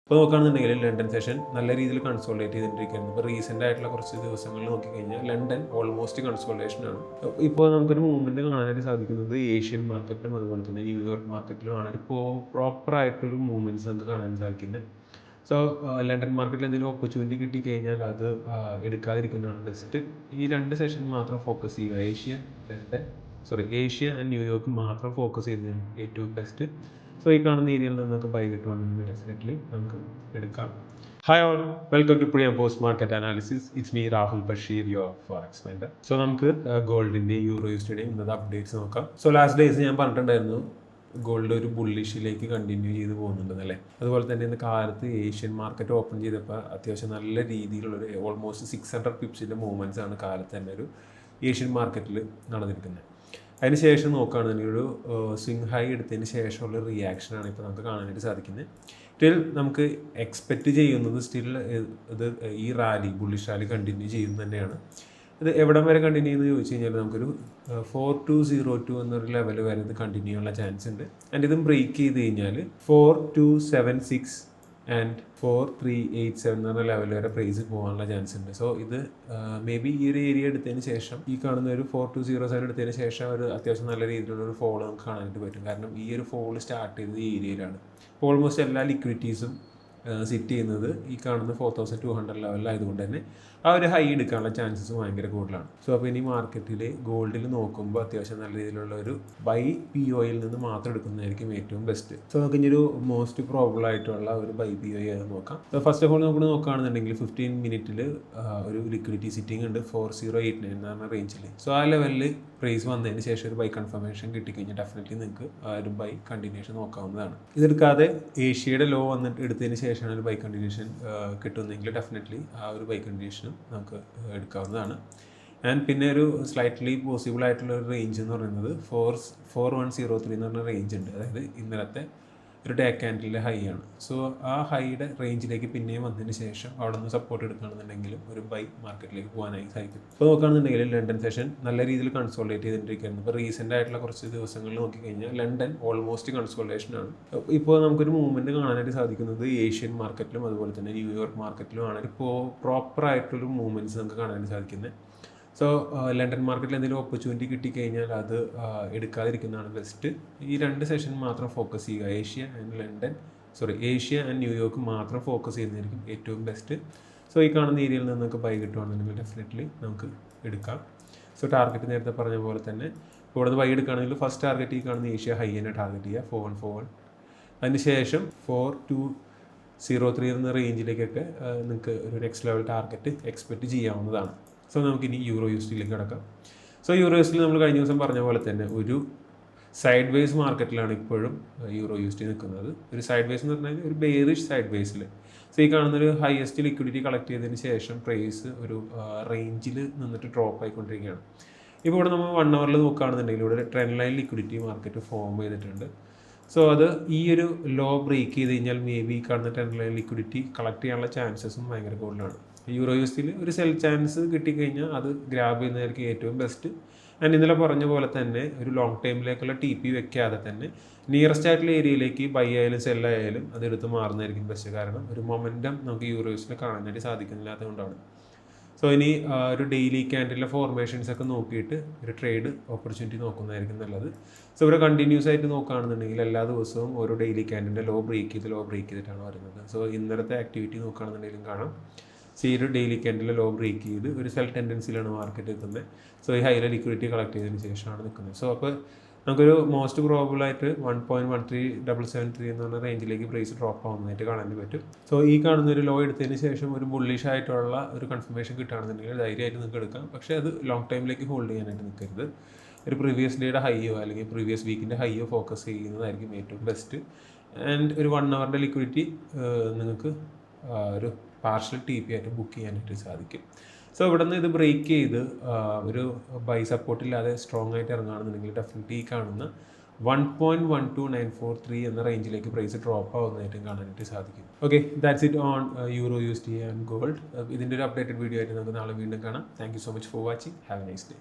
ഇപ്പോൾ നോക്കുകയാണെന്നുണ്ടെങ്കിൽ London session നല്ല രീതിയിൽ കൺസോൾട്ടേറ്റ് ചെയ്തിട്ടിരിക്കുകയാണ്. ഇപ്പോൾ റീസെൻ്റ് ആയിട്ടുള്ള കുറച്ച് ദിവസങ്ങളിൽ നോക്കിക്കഴിഞ്ഞാൽ ലണ്ടൻ ഓൾമോസ്റ്റ് കൺസോൾട്ടേഷനാണ്. ഇപ്പോൾ നമുക്കൊരു മൂവ്മെൻറ്റ് കാണാനായിട്ട് സാധിക്കുന്നത് ഏഷ്യൻ മാർക്കറ്റിലും അതുപോലെ തന്നെ ന്യൂയോർക്ക് മാർക്കറ്റിലുമാണ് ഇപ്പോൾ പ്രോപ്പറായിട്ടൊരു മൂവ്മെൻറ്റ്സ് നമുക്ക് കാണാൻ സാധിക്കുന്നത്. സോ ലണ്ടൻ മാർക്കറ്റിൽ എന്തെങ്കിലും ഓപ്പർച്യൂണിറ്റി കിട്ടിക്കഴിഞ്ഞാൽ അത് എടുക്കാതിരിക്കുന്നതാണ് ബെസ്റ്റ്. ഈ രണ്ട് സെഷൻ മാത്രം ഫോക്കസ് ചെയ്യുക. ഏഷ്യ ആൻഡ് ന്യൂയോർക്ക് മാത്രം ഫോക്കസ് ചെയ്യുന്നതാണ് ഏറ്റവും ബെസ്റ്റ്. സോ ഈ കാണുന്ന ഏരിയയിൽ നിന്നൊക്കെ ബൈ കിട്ടുവാണെങ്കിൽ ഡെഫിനറ്റ്ലി നമുക്ക് എടുക്കാം. Hi all, welcome to Priya post market analysis. It's me Rahul Basheer, your forex mentor. So നമുക്ക് ഗോൾഡിൻ്റെ യൂറോ യുഎസ്ഡിയുടെയും ഇന്നത്തെ അപ്ഡേറ്റ്സ് നോക്കാം. സോ ലാസ്റ്റ് ഡേയ്സ് ഞാൻ പറഞ്ഞിട്ടുണ്ടായിരുന്നു ഗോൾഡ് ഒരു ബുള്ളിഷിലേക്ക് കണ്ടിന്യൂ ചെയ്ത് പോകുന്നുണ്ടെന്നല്ലേ. അതുപോലെ തന്നെ ഇന്ന് കാലത്ത് ഏഷ്യൻ മാർക്കറ്റ് ഓപ്പൺ ചെയ്തപ്പോൾ അത്യാവശ്യം നല്ല രീതിയിലുള്ളൊരു ഓൾമോസ്റ്റ് 600 പിപ്സിൻ്റെ മൂവ്മെൻറ്റ്സ് ആണ് കാലത്ത് തന്നെ ഒരു ഏഷ്യൻ മാർക്കറ്റിൽ നടന്നിരിക്കുന്നത്. അതിന് ശേഷം നോക്കുകയാണെന്നുണ്ടെങ്കിൽ ഒരു സ്വിംഗ് ഹൈ എടുത്തതിന് ശേഷമുള്ള റിയാക്ഷനാണ് ഇപ്പോൾ നമുക്ക് കാണാനായിട്ട് സാധിക്കുന്നത്. സ്റ്റിൽ നമുക്ക് എക്സ്പെക്റ്റ് ചെയ്യുന്നത് ഇത് ഈ റാലി ബുള്ളിഷ് റാലി കണ്ടിന്യൂ ചെയ്യുന്നത് തന്നെയാണ്. ഇത് എവിടം വരെ കണ്ടിന്യൂ ചെയ്യുന്നത് ചോദിച്ചു കഴിഞ്ഞാൽ നമുക്കൊരു 4202 എന്നൊരു ലെവൽ വരെ ഇത് കണ്ടിന്യൂ ചെയ്യാനുള്ള ചാൻസ് ഉണ്ട്. ആൻഡ് ഇതും ബ്രേക്ക് ചെയ്ത് കഴിഞ്ഞാൽ 4276 ആൻഡ് 4387 എന്ന് പറഞ്ഞ ലെവൽ വരെ പ്രൈസ് പോകാനുള്ള ചാൻസ് ഉണ്ട്. സോ ഇത് മേ ബി ഈ ഒരു ഏരിയ എടുത്തതിന് ശേഷം ഈ കാണുന്ന ഒരു 4207 എടുത്തതിന് ശേഷം ഒരു അത്യാവശ്യം നല്ല രീതിയിലുള്ള ഒരു ഫോൾ നമുക്ക് കാണാനായിട്ട് പറ്റും. കാരണം ഈ ഒരു ഫോൾ സ്റ്റാർട്ട് ചെയ്തത് ഈ ഏരിയയിലാണ്. ഓൾമോസ്റ്റ് എല്ലാ ലിക്വിഡിറ്റീസും സിറ്റ് ചെയ്യുന്നത് ഈ കാണുന്ന 4200 ലെവലിലായതുകൊണ്ട് തന്നെ ആ ഒരു ഹൈ എടുക്കാനുള്ള ചാൻസസ് ഭയങ്കര കൂടുതലാണ്. സോ അപ്പോൾ ഇനി മാർക്കറ്റിൽ ഗോൾഡിൽ നോക്കുമ്പോൾ അത്യാവശ്യം നല്ല രീതിയിലുള്ള ഒരു ബൈ പി ഒയിൽ നിന്ന് മാത്രം എടുക്കുന്നതായിരിക്കും ഏറ്റവും ബെസ്റ്റ്. സോ നമുക്ക് ഇനി ഒരു മോസ്റ്റ് പ്രോബബിൾ ആയിട്ടുള്ള ഒരു ബൈ പി ഒ നോക്കാം. ഫസ്റ്റ് ഓഫ് ഓൾ നമുക്ക് നോക്കുകയാണെന്നുണ്ടെങ്കിൽ 15 മിനിറ്റിൽ ഒരു ലിക്വിഡിറ്റി സിറ്റിംഗ് ഉണ്ട് 4089 എന്ന് പറഞ്ഞ റേഞ്ചിൽ. സോ ആ ലെവലിൽ പ്രൈസ് വന്നതിന് ശേഷം ഒരു ബൈ കൺഫർമേഷൻ കിട്ടിക്കഴിഞ്ഞാൽ ഡെഫിനറ്റ്ലി നിങ്ങൾക്ക് ആ ഒരു ബൈ കണ്ടിന്യൂഷൻ നോക്കാവുന്നതാണ്. ഇതെടുക്കാതെ ഏഷ്യയുടെ ലോ വന്നിട്ട് എടുത്തതിന് ശേഷമാണ് ഒരു ബൈ കണ്ടിന്യൂഷൻ കിട്ടുന്നതെങ്കിൽ ഡെഫിനറ്റ്ലി ആ ഒരു ബൈ കണ്ടിന്യൂഷനും നമുക്ക് എടുക്കാവുന്നതാണ്. ആൻഡ് പിന്നെ ഒരു സ്ലൈറ്റ്ലി പോസിബിൾ ആയിട്ടുള്ള ഒരു റേഞ്ച് എന്ന് പറയുന്നത് 4103 എന്ന് പറഞ്ഞ റേഞ്ച് ഉണ്ട്. അതായത് ഇന്നലത്തെ ഒരു ഡേ ക്യാൻഡിലെ ഹൈ ആണ്. സോ ആ ഹൈയുടെ റേഞ്ചിലേക്ക് പിന്നെയും വന്നതിന് ശേഷം അവിടെ നിന്ന് സപ്പോർട്ട് എടുക്കുകയാണെന്നുണ്ടെങ്കിലും ഒരു ബൈ മാർക്കറ്റിലേക്ക് പോകാനായി സാധിക്കും. ഇപ്പോൾ നോക്കുകയാണെന്നുണ്ടെങ്കിൽ ലണ്ടൻ സെഷൻ നല്ല രീതിയിൽ കൺസോൾട്ടേറ്റ് ചെയ്തിട്ടിരിക്കുകയാണ്. ഇപ്പോൾ റീസെൻ്റ് ആയിട്ടുള്ള കുറച്ച് ദിവസങ്ങളിൽ നോക്കിക്കഴിഞ്ഞാൽ ലണ്ടൻ ഓൾമോസ്റ്റ് കൺസോൾട്ടേഷനാണ്. ഇപ്പോൾ നമുക്കൊരു മൂവ്മെൻറ്റ് കാണാനായിട്ട് സാധിക്കുന്നത് ഏഷ്യൻ മാർക്കറ്റിലും അതുപോലെ തന്നെ ന്യൂയോർക്ക് മാർക്കറ്റിലുമാണ് ഇപ്പോൾ പ്രോപ്പറായിട്ടൊരു മൂവ്മെൻറ്റ്സ് നമുക്ക് കാണാനായിട്ട് സാധിക്കുന്നത്. സോ ലണ്ടൻ മാർക്കറ്റിൽ എന്തെങ്കിലും ഓപ്പർച്യൂണിറ്റി കിട്ടിക്കഴിഞ്ഞാൽ അത് എടുക്കാതിരിക്കുന്നതാണ് ബെസ്റ്റ്. ഈ രണ്ട് സെഷൻ മാത്രം ഫോക്കസ് ചെയ്യുക. ഏഷ്യ ആൻഡ് ന്യൂയോർക്ക് മാത്രം ഫോക്കസ് ചെയ്യുന്നതായിരിക്കും ഏറ്റവും ബെസ്റ്റ്. സോ ഈ കാണുന്ന ഏരിയയിൽ നിന്നൊക്കെ ബൈ കിട്ടുകയാണെന്നുണ്ടെങ്കിൽ ഡെഫിനറ്റ്ലി നമുക്ക് എടുക്കാം. സോ ടാർഗറ്റ് നേരത്തെ പറഞ്ഞ പോലെ തന്നെ ഇപ്പോൾ ഇവിടെ നിന്ന് ബൈ എടുക്കുകയാണെങ്കിൽ ഫസ്റ്റ് ടാർഗറ്റ് ഈ കാണുന്ന ഏഷ്യ ഹൈ തന്നെ ടാർഗറ്റ് ചെയ്യുക 4141. അതിന് ശേഷം 4203 എന്ന റേഞ്ചിലേക്കൊക്കെ നിങ്ങൾക്ക് ഒരു നെക്സ്റ്റ് ലെവൽ ടാർഗറ്റ് എക്സ്പെക്റ്റ് ചെയ്യാവുന്നതാണ്. സോ നമുക്കിനി യൂറോ യുഎസ്ഡിയിലേക്ക് കിടക്കാം. സോ യൂറോ യുഎസ്ഡിയിൽ നമ്മൾ കഴിഞ്ഞ ദിവസം പറഞ്ഞ പോലെ തന്നെ ഒരു സൈഡ് വേസ് മാർക്കറ്റിലാണ് ഇപ്പോഴും യൂറോ യുഎസ്ഡി നിൽക്കുന്നത്. ഒരു സൈഡ് വേസ് എന്ന് പറഞ്ഞാൽ ഒരു ബെയറിഷ് സൈഡ് വേസിൽ. സോ ഈ കാണുന്നൊരു ഹയസ്റ്റ് ലിക്വിഡിറ്റി കളക്ട് ചെയ്തതിന് ശേഷം പ്രൈസ് ഒരു റേഞ്ചിൽ നിന്നിട്ട് ഡ്രോപ്പ് ആയിക്കൊണ്ടിരിക്കുകയാണ്. ഇപ്പോൾ ഇവിടെ നമ്മൾ 1 hour നോക്കുകയാണെന്നുണ്ടെങ്കിൽ ഇവിടെ trend line liquidity market form ചെയ്തിട്ടുണ്ട്. സോ അത് ഈ ഒരു ലോ ബ്രേക്ക് ചെയ്ത് കഴിഞ്ഞാൽ മേ ബി കാണുന്ന ട്രെൻഡ് ലൈൻ ലിക്വിഡിറ്റി കളക്ട് ചെയ്യാനുള്ള ചാൻസസും ഭയങ്കര കൂടുതലാണ്. യൂറോ യുഎസ്ഡിയിൽ ഒരു സെൽ ചാൻസ് കിട്ടിക്കഴിഞ്ഞാൽ അത് ഗ്രാബ് ചെയ്യുന്നതായിരിക്കും ഏറ്റവും ബെസ്റ്റ്. ആൻഡ് ഇന്നലെ പറഞ്ഞ പോലെ തന്നെ ഒരു ലോങ് ടൈമിലേക്കുള്ള TP വെക്കാതെ തന്നെ നിയറസ്റ്റ് ആയിട്ടുള്ള ഏരിയയിലേക്ക് ബൈ ആയാലും സെൽ ആയാലും അത് എടുത്ത് മാറുന്നതായിരിക്കും ബെസ്റ്റ്. കാരണം ഒരു മൊമെൻറ്റം നമുക്ക് യൂറോ യുഎസ്ഡിയിൽ കാണാനായിട്ട് സാധിക്കുന്നില്ലാത്തതുകൊണ്ടാണ്. സോ ഇനി ഒരു ഡെയിലി ക്യാൻഡിലെ ഫോർമേഷൻസ് ഒക്കെ നോക്കിയിട്ട് ഒരു ട്രേഡ് ഓപ്പർച്യൂണിറ്റി നോക്കുന്നതായിരിക്കും നല്ലത്. സോ ഇവിടെ കണ്ടിന്യൂസ് ആയിട്ട് നോക്കുകയാണെന്നുണ്ടെങ്കിൽ എല്ലാ ദിവസവും ഓരോ ഡെയിലി ക്യാൻഡിൻ്റെ ലോ ബ്രേക്ക് ചെയ്തിട്ടാണ് വരുന്നത്. സോ ഇന്നലത്തെ ആക്ടിവിറ്റി നോക്കുകയാണെന്നുണ്ടെങ്കിലും കാണാം ഈ ഒരു ഡെയിലി ക്യാൻഡിലെ ലോ ബ്രേക്ക് ചെയ്ത് ഒരു സെൽ ടെൻഡൻസിയിലാണ് മാർക്കറ്റ് എത്തുന്നത്. സോ ഈ ഹൈയിലെ ലിക്വിഡിറ്റി കളക്ട് ചെയ്തതിന് ശേഷമാണ് നിൽക്കുന്നത്. സോ അപ്പോൾ നമുക്കൊരു മോസ്റ്റ് പ്രോബബിൾ ആയിട്ട് 1.13773 എന്ന് പറഞ്ഞ റേഞ്ചിലേക്ക് പ്രൈസ് ഡ്രോപ്പ് ആവുന്നതായിട്ട് കാണാൻ പറ്റും. സോ ഈ കാണുന്ന ഒരു ലോ എടുത്തതിന് ശേഷം ഒരു ബുള്ളിഷ് ആയിട്ടുള്ള ഒരു കൺഫർമേഷൻ കിട്ടുകയാണെന്നുണ്ടെങ്കിൽ ധൈര്യമായിട്ട് നിങ്ങൾക്ക് എടുക്കാം. പക്ഷേ അത് ലോങ് ടൈമിലേക്ക് ഹോൾഡ് ചെയ്യാനായിട്ട് നിൽക്കരുത്. ഒരു പ്രീവിയസ് ഡേയുടെ ഹൈയോ അല്ലെങ്കിൽ പ്രീവിയസ് വീക്കിൻ്റെ ഹൈയോ ഫോക്കസ് ചെയ്യുന്നതായിരിക്കും ഏറ്റവും ബെസ്റ്റ്. ആൻഡ് ഒരു 1 hour ലിക്വിഡിറ്റി നിങ്ങൾക്ക് ഒരു പാർഷ്യൽ TP ആയിട്ട് ബുക്ക് ചെയ്യാനായിട്ട് സാധിക്കും. സോ ഇവിടെ നിന്ന് ഇത് ബ്രേക്ക് ചെയ്ത് ഒരു ബൈ സപ്പോർട്ടില്ലാതെ സ്ട്രോങ് ആയിട്ട് ഇറങ്ങുകയാണെന്നുണ്ടെങ്കിൽ ഡെഫിനറ്റ്ലി ഈ കാണുന്ന 1.12943 എന്ന റേഞ്ചിലേക്ക് പ്രൈസ് ഡ്രോപ്പ് ആവുന്നതായിട്ടും കാണാനായിട്ട് സാധിക്കും. Okay, that's it on euro USD and gold. ഇതിൻ്റെ ഒരു അപ്ഡേറ്റഡ് വീഡിയോ ആയിട്ട് നമുക്ക് നാളെ വീണ്ടും കാണാം. Thank you so much for watching. Have A nice day.